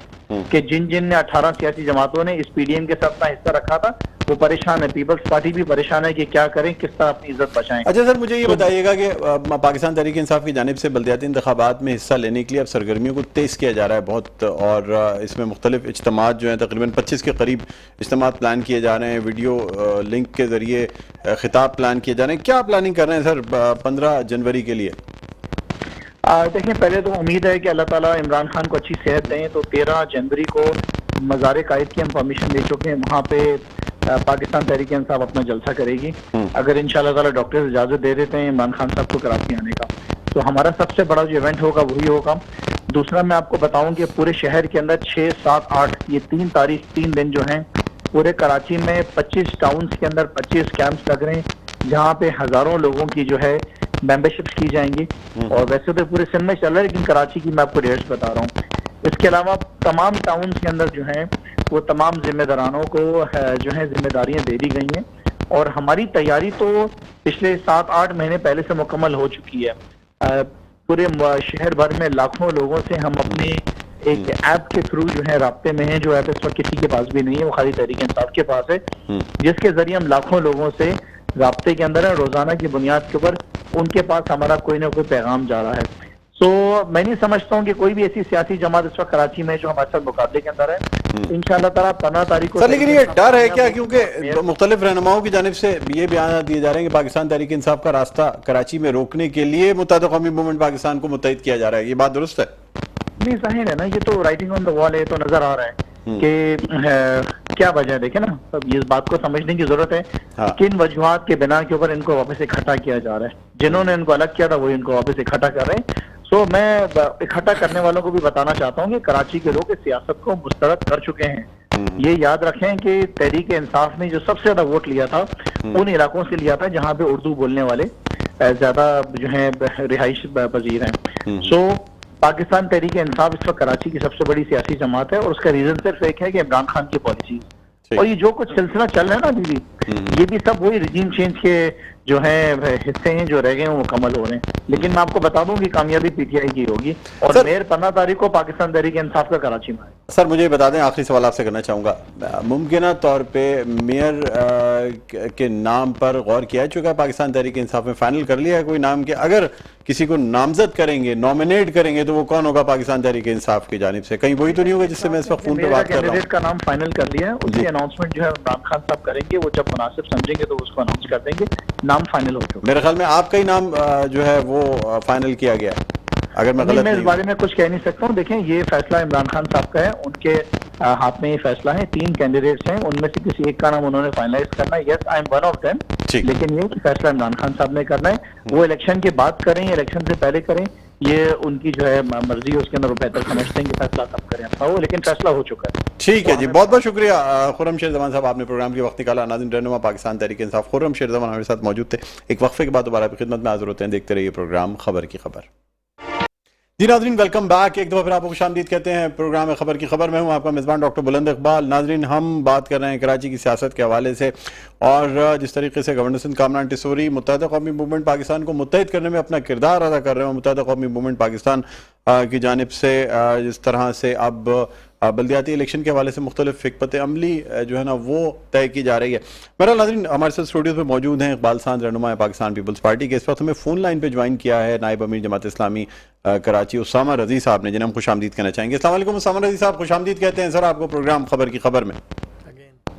کہ جن نے 18 سیاسی جماعتوں نے اس پی ڈی ایم کے ساتھ اپنا حصہ رکھا تھا وہ پریشان ہے. پیپلز پارٹی بھی پریشان ہے کہ کیا کریں, کس طرح اپنی عزت بچائیں. اچھا سر, مجھے یہ بتائیے گا کہ پاکستان تحریک انصاف کی جانب سے بلدیاتی انتخابات میں حصہ لینے کے لیے اب سرگرمیوں کو تیز کیا جا رہا ہے بہت, اور اس میں مختلف اجتماعات جو ہیں تقریباً 25 کے قریب اجتماعات پلان کیے جا رہے ہیں, ویڈیو لنک کے ذریعے خطاب پلان کیے جا رہے ہیں. کیا پلاننگ کر رہے ہیں سر 15 جنوری کے لیے؟ دیکھیں, پہلے تو امید ہے کہ اللہ تعالیٰ عمران خان کو اچھی صحت دیں. تو 13 جنوری کو مزار قائد کی ہم پرمیشن دے چکے ہیں, وہاں پہ پاکستان تحریک انصاف اپنا جلسہ کرے گی. اگر انشاءاللہ تعالیٰ ڈاکٹر اجازت دے دیتے ہیں عمران خان صاحب کو کراچی آنے کا, تو ہمارا سب سے بڑا جو ایونٹ ہوگا وہی ہوگا. دوسرا میں آپ کو بتاؤں کہ پورے شہر کے اندر 6, 7, 8 یہ 3 دن جو ہیں پورے کراچی میں 25 ٹاؤنز کے اندر 25 کیمپس لگ رہے ہیں جہاں پہ ہزاروں لوگوں کی جو ہے ممبرشپس کی جائیں گی. اور ویسے تو پورے سندھ میں چل رہا ہے, لیکن کراچی کی میں آپ کو ڈیٹس بتا رہا ہوں. اس کے علاوہ تمام ٹاؤنز کے اندر جو ہیں وہ تمام ذمہ دارانوں کو جو ہے ذمہ داریاں دے دی گئی ہیں, اور ہماری تیاری تو پچھلے 7-8 مہینے پہلے سے مکمل ہو چکی ہے. پورے شہر بھر میں لاکھوں لوگوں سے ہم اپنے ایک ایپ کے تھرو جو ہے رابطے میں ہیں, جو ایپ اس وقت کسی کے پاس بھی نہیں ہے, وہ خالی تحریک انصاف کے پاس ہے, جس کے ذریعے ہم لاکھوں لوگوں سے رابطے کے اندر ہے. روزانہ کی بنیاد کے اوپر ان کے پاس ہمارا کوئی نہ کوئی پیغام جا رہا ہے. تو میں نہیں سمجھتا ہوں کہ کوئی بھی ایسی سیاسی جماعت اس وقت کراچی میں جو ہمارے ساتھ مقابلے کے اندر ہے. انشاءاللہ تعالیٰ 15 تاریخ کو سر, لیکن یہ ڈر ہے کیا, کیونکہ مختلف رہنماؤں کی جانب سے یہ بیانات دیے جا رہے ہیں کہ پاکستان تحریک انصاف کا راستہ کراچی میں روکنے کے لیے متحدہ قومی موومنٹ پاکستان کو متحد کیا جا رہا ہے, یہ بات درست ہے؟ نہیں, ظاہر ہے نا, یہ تو رائٹنگ آن دا وال ہے, تو نظر آ رہا ہے کہ کیا وجہ ہے. دیکھیں نا, اس بات کو سمجھنے کی ضرورت ہے کن وجوہات کے بنا کے اوپر ان کو واپس اکٹھا کیا جا رہا ہے. جنہوں نے ان کو الگ کیا تھا وہی ان کو واپس اکٹھا کر رہے ہیں. سو میں اکٹھا کرنے والوں کو بھی بتانا چاہتا ہوں کہ کراچی کے لوگ اس سیاست کو مسترد کر چکے ہیں. یہ یاد رکھیں کہ تحریک انصاف نے جو سب سے زیادہ ووٹ لیا تھا ان علاقوں سے لیا تھا جہاں پہ اردو بولنے والے زیادہ جو ہیں رہائش پذیر ہیں. سو پاکستان تحریک انصاف اس وقت کراچی کی سب سے بڑی سیاسی جماعت ہے, اور اس کا ریزن صرف ایک ہے کہ عمران خان کی پالیسیز. اور یہ جو کچھ سلسلہ چل رہا ہے نا ابھی بھی, یہ بھی سب وہی رجیم چینج کے جو ہیں حصے ہیں جو رہ گئے ہیں وہ مکمل ہو رہے ہیں. لیکن میں آپ کو بتا دوں کہ کامیابی پی ٹی آئی کی ہوگی, اور میئر 15 تاریخ کو پاکستان تحریک انصاف کا کراچی میں ہے. سر مجھے بتا دیں, آخری سوال آپ سے کرنا چاہوں گا, ممکنہ طور پہ میئر کے نام پر غور کیا چکا ہے پاکستان تحریک انصاف میں, فائنل کر لیا ہے کوئی نام کہ اگر کسی کو نامزد کریں گے, نامنیٹ کریں گے, تو وہ کون ہوگا پاکستان تحریک انصاف کی جانب سے؟ کہیں وہی تو نہیں ہوگا جس سے میں اس وقت فون پہ بات کر رہا ہوں. کینڈیڈیٹ کا نام فائنل کر لیا ہے, اس کی اناؤنسمنٹ جو ہے عمران خان صاحب کریں گے, وہ جب مناسب سمجھیں گے تو اس کو اناؤنس کر دیں گے. نام فائنل ہو چکا ہے. میرے خیال میں آپ کا ہی نام جو ہے وہ فائنل کیا گیا ہے, اگر میں غلط میں اس نہیں بارے میں کچھ کہہ نہیں سکتا ہوں. دیکھیں, یہ فیصلہ عمران خان صاحب کا ہے, ان کے ہاتھ میں یہ فیصلہ ہے. 3 کینڈیڈیٹس ہیں, ان میں سے کسی ایک کا نام انہوں نے فائنلائز کرنا ہے. Yes, I am one of them, لیکن یہ فیصلہ عمران خان صاحب نے کرنا ہے. وہ الیکشن کے بعد کریں یا الیکشن سے پہلے کریں, یہ ان کی جو ہے مرضی ہے, اس کے اندر وہ بہتر سمجھتے ہیں کہ فیصلہ کب کریں اپنا وہ, لیکن فیصلہ ہو چکا ہے. ٹھیک ہے جی, بہت بہت شکریہ خرم شیر زمان صاحب, آپ نے پروگرام کے وقت نکالا. ناظرین, رہنما پاکستان تحریک انصاف خرم شیر زمان ہمارے ساتھ موجود تھے. ایک وقفے کے بعد دوبارہ آپ کی خدمت میں حاضر ہوتے ہیں. دیکھتے رہیے پروگرام خبر کی خبر. جی ناظرین, ویلکم بیک. ایک دفعہ پھر آپ کو خوش آمدید کہتے ہیں پروگرام خبر کی خبر میں. ہوں آپ کا میزبان ڈاکٹر بلند اقبال. ناظرین, ہم بات کر رہے ہیں کراچی کی سیاست کے حوالے سے, اور جس طریقے سے گورنر سندھ کامران ٹیسوری متحدہ قومی موومنٹ پاکستان کو متحد کرنے میں اپنا کردار ادا کر رہے ہیں. متحدہ قومی موومنٹ پاکستان کی جانب سے جس طرح سے اب بلدیاتی الیکشن کے حوالے سے مختلف حکمت عملی جو ہے نا وہ طے کی جا رہی ہے. میرا ناظرین, ہمارے ساتھ اسٹوڈیوز میں موجود ہیں اقبال ساند, رہنما پاکستان پیپلز پارٹی کے. اس وقت ہمیں فون لائن پہ جوائن کیا ہے نائب امیر جماعت اسلامی کراچی اسامہ رضی صاحب نے, جنہیں ہم خوش آمدید کہنا چاہیں گے. السلام علیکم اسامہ رضی صاحب, خوش آمدید کہتے ہیں سر آپ کو پروگرام خبر کی خبر میں.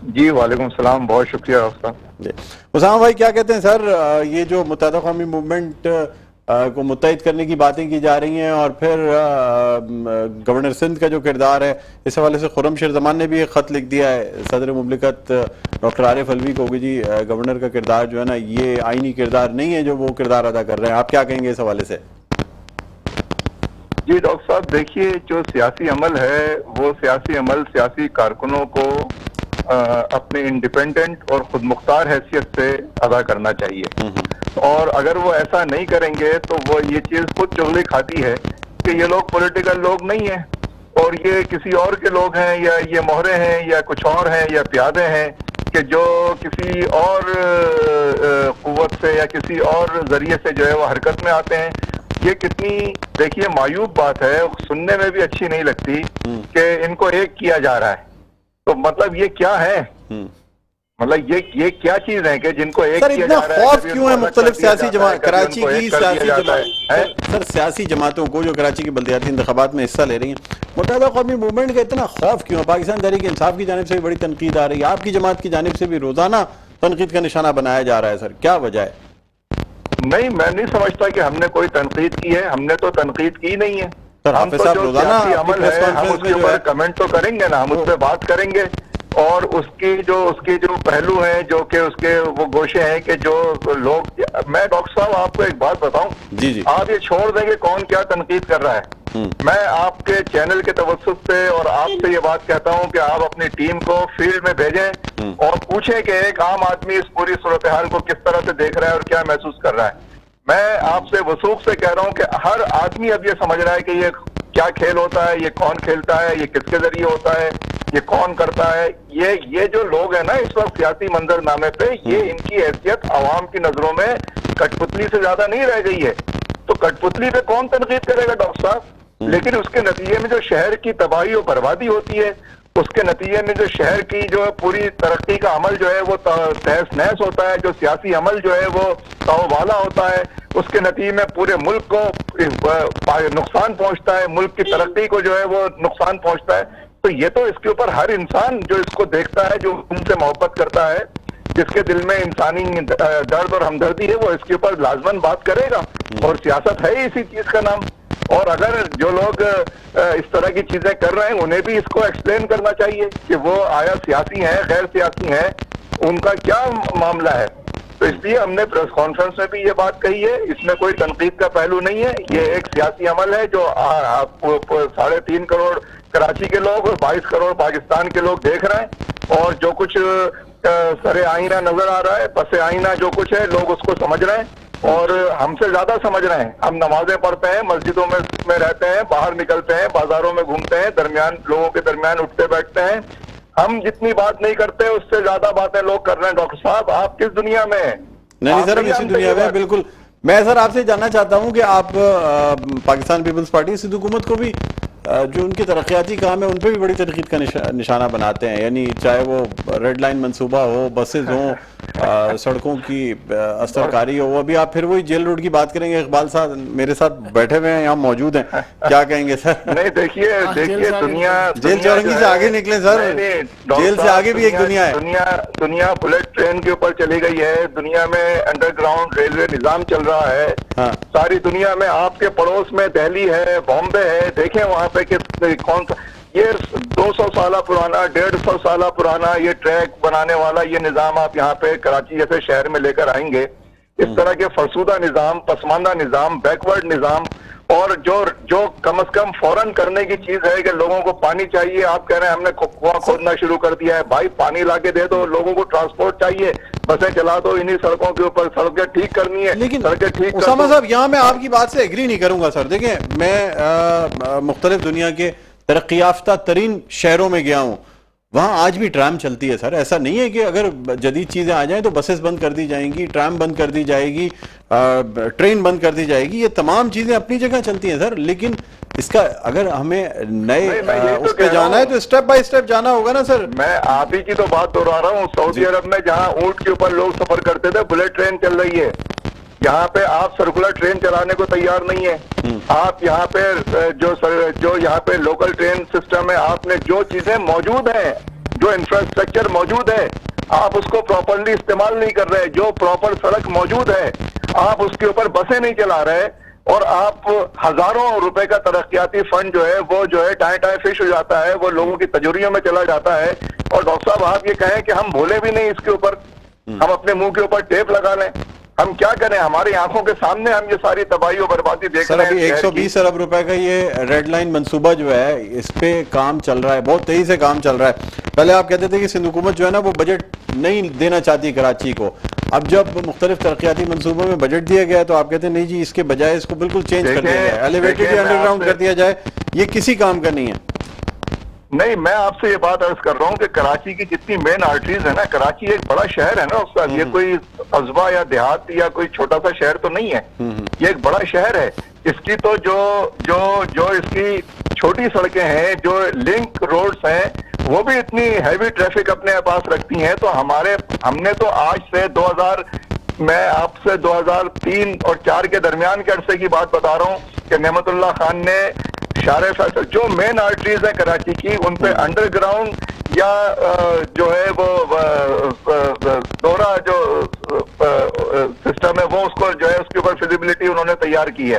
جی وعلیکم السلام, بہت شکریہ آپ کا. جی اسامہ بھائی, کیا کہتے ہیں سر, یہ جو متحدہ قومی موومنٹ کو متحد کرنے کی باتیں کی جا رہی ہیں, اور پھر گورنر سندھ کا جو کردار ہے, اس حوالے سے خرم شیر زمان نے بھی ایک خط لکھ دیا ہے صدر مملکت ڈاکٹر عارف علوی کو کہ جی گورنر کا کردار جو ہے نا یہ آئینی کردار نہیں ہے جو وہ کردار ادا کر رہے ہیں. آپ کیا کہیں گے اس حوالے سے؟ جی ڈاکٹر صاحب, دیکھیے, جو سیاسی عمل ہے وہ سیاسی عمل سیاسی کارکنوں کو اپنی انڈیپینڈنٹ اور خود مختار حیثیت سے ادا کرنا چاہیے. اور اگر وہ ایسا نہیں کریں گے تو وہ یہ چیز خود چغلی کھاتی ہے کہ یہ لوگ پولیٹیکل لوگ نہیں ہیں اور یہ کسی اور کے لوگ ہیں, یا یہ مہرے ہیں یا کچھ اور ہیں یا پیادے ہیں کہ جو کسی اور قوت سے یا کسی اور ذریعے سے جو ہے وہ حرکت میں آتے ہیں. یہ کتنی دیکھیے معیوب بات ہے, سننے میں بھی اچھی نہیں لگتی کہ ان کو ایک کیا جا رہا ہے. تو مطلب یہ کیا ہے, مطلب یہ کیا چیز ہے کہ جن کو ایک سر کیا اتنا جا رہا ہے. خوف کیوں ہے مختلف سیاسی جماعت کراچی کی سیاسی جماعت سر سیاسی جماعتوں کو جو کراچی کی بلدیاتی انتخابات میں حصہ لے رہی ہیں, متحدہ قومی موومنٹ کا اتنا خوف کیوں ہے؟ پاکستان تحریک انصاف کی جانب سے بھی بڑی تنقید آ رہی ہے, آپ کی جماعت کی جانب سے بھی روزانہ تنقید کا نشانہ بنایا جا رہا ہے. سر کیا وجہ ہے؟ نہیں, میں نہیں سمجھتا کہ ہم نے کوئی تنقید کی ہے. ہم نے تو تنقید کی نہیں ہے. سر ہم حافظ تو صاحب جو روزانہ سیاسی عمل ہے ہم اس کے اوپر ہے کمنٹ تو کریں گے نا, ہم اس پہ بات کریں گے. اور اس کے جو پہلو ہیں, جو کہ اس کے وہ گوشے ہیں کہ جو لوگ, میں ڈاکٹر صاحب آپ کو ایک بات بتاؤں, جی آپ یہ چھوڑ دیں گے کون کیا تنقید کر رہا ہے. میں آپ کے چینل کے توسط سے اور آپ سے یہ بات کہتا ہوں کہ آپ اپنی ٹیم کو فیلڈ میں بھیجیں اور پوچھیں کہ ایک عام آدمی اس پوری صورتحال کو کس طرح سے دیکھ رہا ہے اور کیا محسوس کر رہا ہے. میں آپ سے وثوق سے کہہ رہا ہوں کہ ہر آدمی اب یہ سمجھ رہا ہے کہ یہ کیا کھیل ہوتا ہے, یہ کون کھیلتا ہے, یہ کس کے ذریعے ہوتا ہے, یہ کون کرتا ہے. یہ جو لوگ ہیں نا اس وقت سیاسی منظر نامے پہ, یہ ان کی حیثیت عوام کی نظروں میں کٹ پتلی سے زیادہ نہیں رہ گئی ہے. تو کٹ پتلی پہ کون تنقید کرے گا ڈاکٹر صاحب؟ لیکن اس کے نتیجے میں جو شہر کی تباہی و بربادی ہوتی ہے, اس کے نتیجے میں جو شہر کی جو پوری ترقی کا عمل جو ہے وہ تہس نہس ہوتا ہے, جو سیاسی عمل جو ہے وہ تاؤ والا ہوتا ہے, اس کے نتیجے میں پورے ملک کو نقصان پہنچتا ہے, ملک کی ترقی کو جو ہے وہ نقصان پہنچتا ہے. تو یہ تو اس کے اوپر ہر انسان جو اس کو دیکھتا ہے, جو ان سے محبت کرتا ہے, جس کے دل میں انسانی درد اور ہمدردی ہے, وہ اس کے اوپر لازماً بات کرے گا. اور سیاست ہے ہی اسی چیز کا نام. اور اگر جو لوگ اس طرح کی چیزیں کر رہے ہیں انہیں بھی اس کو ایکسپلین کرنا چاہیے کہ وہ آیا سیاسی ہیں غیر سیاسی ہیں, ان کا کیا معاملہ ہے. تو اس لیے ہم نے پریس کانفرنس میں بھی یہ بات کہی ہے, اس میں کوئی تنقید کا پہلو نہیں ہے. یہ ایک سیاسی عمل ہے جو 3.5 کروڑ کراچی کے لوگ اور 22 کروڑ پاکستان کے لوگ دیکھ رہے ہیں. اور جو کچھ سر آئینہ نظر آ رہا ہے, پس آئینہ جو کچھ ہے, لوگ اس کو سمجھ رہے ہیں اور ہم سے زیادہ سمجھ رہے ہیں. ہم نمازیں پڑھتے ہیں, مسجدوں میں رہتے ہیں, باہر نکلتے ہیں, بازاروں میں گھومتے ہیں, لوگوں کے درمیان اٹھتے بیٹھتے ہیں. ہم جتنی بات نہیں کرتے اس سے زیادہ باتیں لوگ کر رہے ہیں. ڈاکٹر صاحب آپ کس دنیا میں ہیں؟ نہیں سر, ہم اسی دنیا میں. بالکل. میں سر آپ سے جاننا چاہتا ہوں کہ آپ پاکستان پیپلز پارٹی سندھ حکومت کو بھی جو ان کے ترقیاتی کام ہے ان پہ بھی بڑی تنقید کا نشانہ بناتے ہیں, یعنی چاہے وہ ریڈ لائن منصوبہ ہو, بسز ہوں, سڑکوں کی استر کاری ہو. ابھی آپ پھر وہی جیل روڈ کی بات کریں گے. اقبال صاحب میرے ساتھ بیٹھے ہوئے ہیں, یہاں موجود ہیں, کیا کہیں گے سر؟ نہیں دیکھیے دنیا جیل چورنگی سے آگے نکلیں سر, جیل سے آگے بھی ایک دنیا ہے. دنیا بلٹ ٹرین کے اوپر چلی گئی ہے. دنیا میں انڈر گراؤنڈ ریلوے نظام چل رہا ہے. ساری دنیا میں آپ کے پڑوس میں دہلی ہے, بامبے ہے, دیکھیں وہاں پہ کہ کون سا یہ 200 سالہ پرانا 150 سالہ پرانا یہ ٹریک بنانے والا یہ نظام آپ یہاں پہ کراچی جیسے شہر میں لے کر آئیں گے. اس طرح کے فرسودہ نظام, پسماندہ نظام, بیکورڈ نظام, اور جو کم از کم فوراً کرنے کی چیز ہے کہ لوگوں کو پانی چاہیے. آپ کہہ رہے ہیں ہم نے کنواں کھودنا شروع کر دیا ہے. بھائی پانی لا کے دے دو, لوگوں کو ٹرانسپورٹ چاہیے, بسیں چلا دو انہی سڑکوں کے اوپر. سڑکیں ٹھیک کرنی ہے, لیکن سڑکیں ٹھیک اسامہ صاحب یہاں میں آپ کی بات سے ایگری نہیں کروں گا سر. دیکھیں میں مختلف دنیا کے ترقی یافتہ ترین شہروں میں گیا ہوں, وہاں آج بھی ٹرام چلتی ہے سر. ایسا نہیں ہے کہ اگر جدید چیزیں آ جائیں تو بسز بند کر دی جائیں گی, ٹرام بند کر دی جائے گی, ٹرین بند کر دی جائے گی. یہ تمام چیزیں اپنی جگہ چلتی ہیں سر, لیکن اس کا اگر ہمیں نئے اس پہ جانا ہے تو سٹیپ بائی سٹیپ جانا ہوگا نا سر. میں آپ ہی کی تو بات دہرا رہا ہوں. سعودی عرب میں جہاں اونٹ کے اوپر لوگ سفر کرتے تھے, بلٹ ٹرین چل رہی ہے. یہاں پہ آپ سرکولر ٹرین چلانے کو تیار نہیں ہے. آپ یہاں پہ جو یہاں پہ لوکل ٹرین سسٹم ہے, آپ نے جو چیزیں موجود ہیں, جو انفراسٹرکچر موجود ہے, آپ اس کو پراپرلی استعمال نہیں کر رہے. جو پراپر سڑک موجود ہے آپ اس کے اوپر بسیں نہیں چلا رہے, اور آپ ہزاروں روپے کا ترقیاتی فنڈ جو ہے وہ جو ہے ٹائیں فش ہو جاتا ہے, وہ لوگوں کی تجوریوں میں چلا جاتا ہے. اور ڈاکٹر صاحب آپ یہ کہیں کہ ہم بھولے بھی نہیں اس کے اوپر, ہم اپنے منہ کے اوپر ٹیپ لگا لیں, ہم کیا کریں, ہماری آنکھوں کے سامنے ہم یہ ساری تباہی و بربادی دیکھ سر رہے ہیں. ابھی 120 ارب روپے کا یہ ریڈ لائن منصوبہ جو ہے اس پہ کام چل رہا ہے, بہت تیزی سے کام چل رہا ہے. پہلے آپ کہتے تھے کہ سندھ حکومت جو ہے نا وہ بجٹ نہیں دینا چاہتی کراچی کو, اب جب مختلف ترقیاتی منصوبوں میں بجٹ دیا گیا تو آپ کہتے ہیں نہیں جی اس کے بجائے اس کو بالکل چینج کر دیا جائے, ایلیویٹڈ یا انڈر گراؤنڈ کر دیا جائے, یہ کسی کام کا نہیں ہے. نہیں, میں آپ سے یہ بات عرض کر رہا ہوں کہ کراچی کی جتنی مین آرٹریز ہے نا, کراچی ایک بڑا شہر ہے نا اس کا, یہ کوئی قصبہ یا دیہات یا کوئی چھوٹا سا شہر تو نہیں ہے, یہ ایک بڑا شہر ہے. اس کی تو جو اس کی چھوٹی سڑکیں ہیں, جو لنک روڈز ہیں, وہ بھی اتنی ہیوی ٹریفک اپنے پاس رکھتی ہیں. تو ہم نے تو آج سے میں آپ سے 2003 اور 2004 کے درمیان کے عرصے کی بات بتا رہا ہوں کہ نعمت اللہ خان نے شارع فیصل جو مین آرٹریز ہیں کراچی کی, ان پہ انڈر گراؤنڈ یا جو ہے وہ دورہ جو سسٹم ہے وہ اس کو جو ہے اس کے اوپر فیزیبلٹی انہوں نے تیار کی ہے.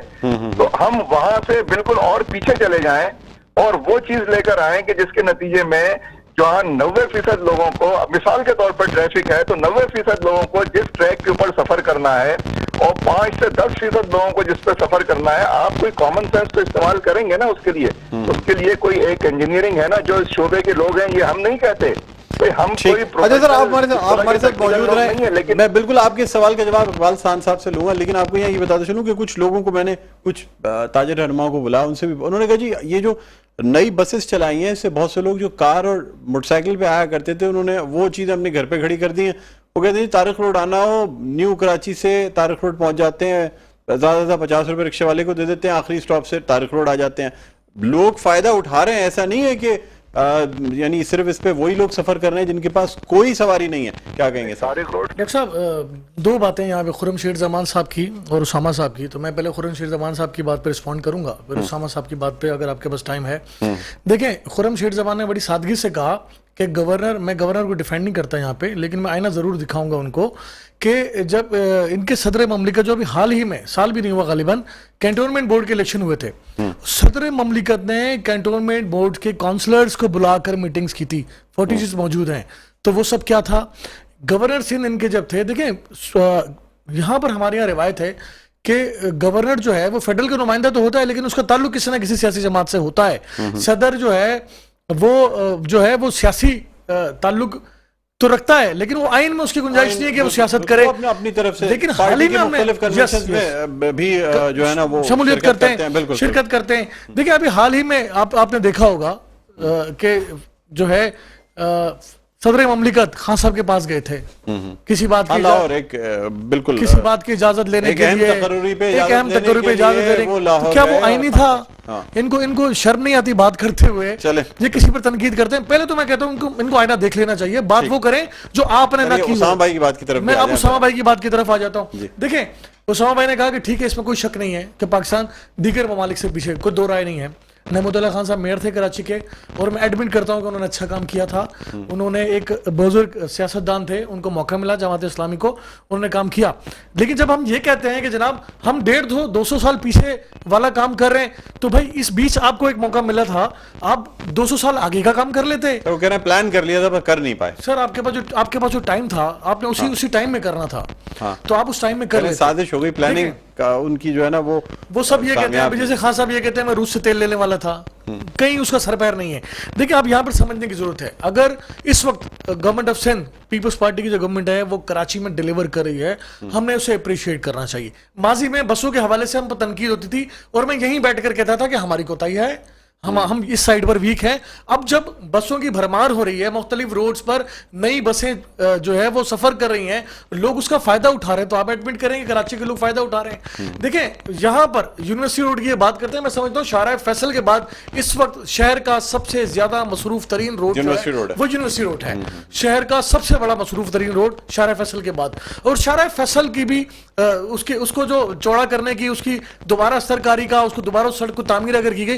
تو ہم وہاں سے بالکل اور پیچھے چلے جائیں اور وہ چیز لے کر آئیں کہ جس کے نتیجے میں جہاں 90% لوگوں کو, مثال کے طور پر ٹریفک ہے تو 90% لوگوں کو جس ٹریک کے اوپر سفر کرنا ہے اور 5 سے 10% لوگوں کو جس پہ سفر کرنا ہے, آپ کوئی کامن سینس تو استعمال کریں گے نا اس کے لیے. اس کے لیے کوئی ایک انجینئرنگ ہے نا, جو اس شعبے کے لوگ ہیں, یہ ہم نہیں کہتے. اچھا سر, آپ ہمارے ساتھ موجود رہیں, میں بالکل آپ کے سوال کا جواب اقبال سان صاحب سے لوں گا, لیکن آپ کو یہ بتاتا چلوں کہ کچھ لوگوں کو میں نے, کچھ تاجر رہنماؤں کو بلایا, ان سے بھی انہوں نے کہا جی یہ جو نئی بسز چلائی ہیں اس سے بہت سے لوگ جو کار اور موٹر سائیکل پہ آیا کرتے تھے انہوں نے وہ چیزیں اپنے گھر پہ کھڑی کر دی ہیں. وہ کہتے ہیں طارق روڈ آنا ہو, نیو کراچی سے طارق روڈ پہنچ جاتے ہیں, زیادہ زیادہ 50 روپے رکشے والے کو دے دیتے ہیں, آخری سٹاپ سے طارق روڈ آ جاتے ہیں. لوگ فائدہ اٹھا رہے ہیں, ایسا نہیں ہے کہ یعنی صرف اس پہ وہی لوگ سفر کر رہے ہیں جن کے پاس کوئی سواری نہیں ہے. کیا کہیں گے طارق روڈ؟ ڈاکٹر صاحب دو باتیں یہاں پہ, خرم شیر زمان صاحب کی اور اسامہ صاحب کی. تو میں پہلے خرم شیر زمان صاحب کی بات پہ رسپونڈ کروں گا, پھر اسامہ صاحب کی بات پہ اگر آپ کے پاس ٹائم ہے. دیکھیں, خرم شیر زمان نے بڑی سادگی سے کہا کہ میں گورنر کو ڈیفینڈ نہیں کرتا یہاں پہ, لیکن میں آئینہ ضرور دکھاؤں گا ان کو کہ جب ان کے صدر مملکت جو ابھی حال ہی میں, سال بھی نہیں ہوا غالباً, کینٹونمنٹ بورڈ کے الیکشن ہوئے تھے, صدر مملکت نے کینٹونمنٹ بورڈ کے کونسلرز کو بلا کر میٹنگز کی تھی, فوٹیجز موجود ہیں. تو وہ سب کیا تھا, گورنر سندھ ان کے جب تھے, دیکھیں یہاں پر ہمارے یہاں روایت ہے کہ گورنر جو ہے وہ فیڈرل کا نمائندہ تو ہوتا ہے لیکن اس کا تعلق کسی نہ کسی سیاسی جماعت سے ہوتا ہے. صدر جو ہے وہ سیاسی تعلق تو رکھتا ہے, لیکن وہ آئین میں اس کی گنجائش نہیں ہے کہ وہ سیاست کرے اپنی طرف سے. لیکن حال ہی میں مختلف کنونشنز میں بھی جو ہے نا وہ شمولیت کرتے ہیں, شرکت کرتے ہیں. دیکھیں ابھی حال ہی میں آپ نے دیکھا ہوگا کہ جو ہے صدر مملکت خان صاحب کے پاس گئے تھے کسی بات کی اجازت لینے کے لیے, ایک اہم تقرری پہ اجازت لینے. تو کیا وہ آئینی تھا؟ ان کو شرم نہیں آتی بات کرتے ہوئے, یہ کسی پر تنقید کرتے ہیں. پہلے تو میں کہتا ہوں ان کو آئینہ دیکھ لینا چاہیے, بات وہ کریں جو آپ نے نہ کی. میں اب اسامہ بھائی کی بات کی طرف آ جاتا ہوں. دیکھیں, اسامہ بھائی نے کہا کہ ٹھیک ہے, اس میں کوئی شک نہیں ہے کہ پاکستان دیگر ممالک سے پیچھے, کوئی دو رائے نہیں ہے. نعمت اللہ خان صاحب میئر تھے کراچی کے, اور میں ایڈمٹ کرتا ہوں کہ انہوں نے اچھا کام کیا تھا. انہوں نے ایک بزرگ سیاستدان تھے, ان کو موقع ملا جماعت اسلامی کو, انہوں نے کام کیا. لیکن جب ہم یہ کہتے ہیں کہ جناب ہم 150-200 سال پیچھے والا کام کر رہے ہیں, تو بھائی اس بیچ آپ کو ایک موقع ملا تھا, آپ 200 سال آگے کا کام کر لیتے. وہ کہہ رہے ہیں پلان کر لیا تھا پر کر نہیں پائے. سر آپ کے پاس جو ٹائم تھا, آپ نے اسی ٹائم میں کرنا تھا, تو آپ اس ٹائم میں کر لیتے. سازش ہو گئی, پلاننگ ان کی جو ہے نا وہ سب یہ کہتے ہیں, جیسے خان صاحب یہ کہتے ہیں میں روس سے تیل لینے والا تھا, کہیں اس کا سر پیر نہیں ہے. دیکھیں آپ یہاں پر سمجھنے کی ضرورت ہے, اگر اس وقت گورنمنٹ آف سندھ پیپلز پارٹی کی جو گورنمنٹ ہے وہ کراچی میں ڈیلیور کر رہی ہے, ہم نے اسے اپریشیٹ کرنا چاہیے. ماضی میں بسوں کے حوالے سے ہم پر تنقید ہوتی تھی اور میں یہیں بیٹھ کر کہتا تھا کہ ہماری کوتاہی ہے, ہم اس سائڈ پر ویک ہیں. اب جب بسوں کی بھرمار ہو رہی ہے, مختلف روڈز پر نئی بسیں جو ہے وہ سفر کر رہی ہیں, لوگ اس کا فائدہ اٹھا رہے ہیں, تو آپ ایڈمٹ کریں کہ کراچی کے لوگ فائدہ اٹھا رہے ہیں. دیکھیں یہاں پر یونیورسٹی روڈ کی یہ بات کرتے ہیں, میں سمجھتا ہوں شارع فیصل کے بعد اس وقت شہر کا سب سے زیادہ مصروف ترین روڈ وہ یونیورسٹی روڈ ہے. شہر کا سب سے بڑا مصروف ترین روڈ شارع فیصل کے بعد, اور شارع فیصل کی بھی اس کو جو چوڑا کرنے کی, اس کی دوبارہ سرکاری کا, اس کو دوبارہ اس سڑک کو تعمیر اگر کی گئی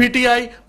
PTI,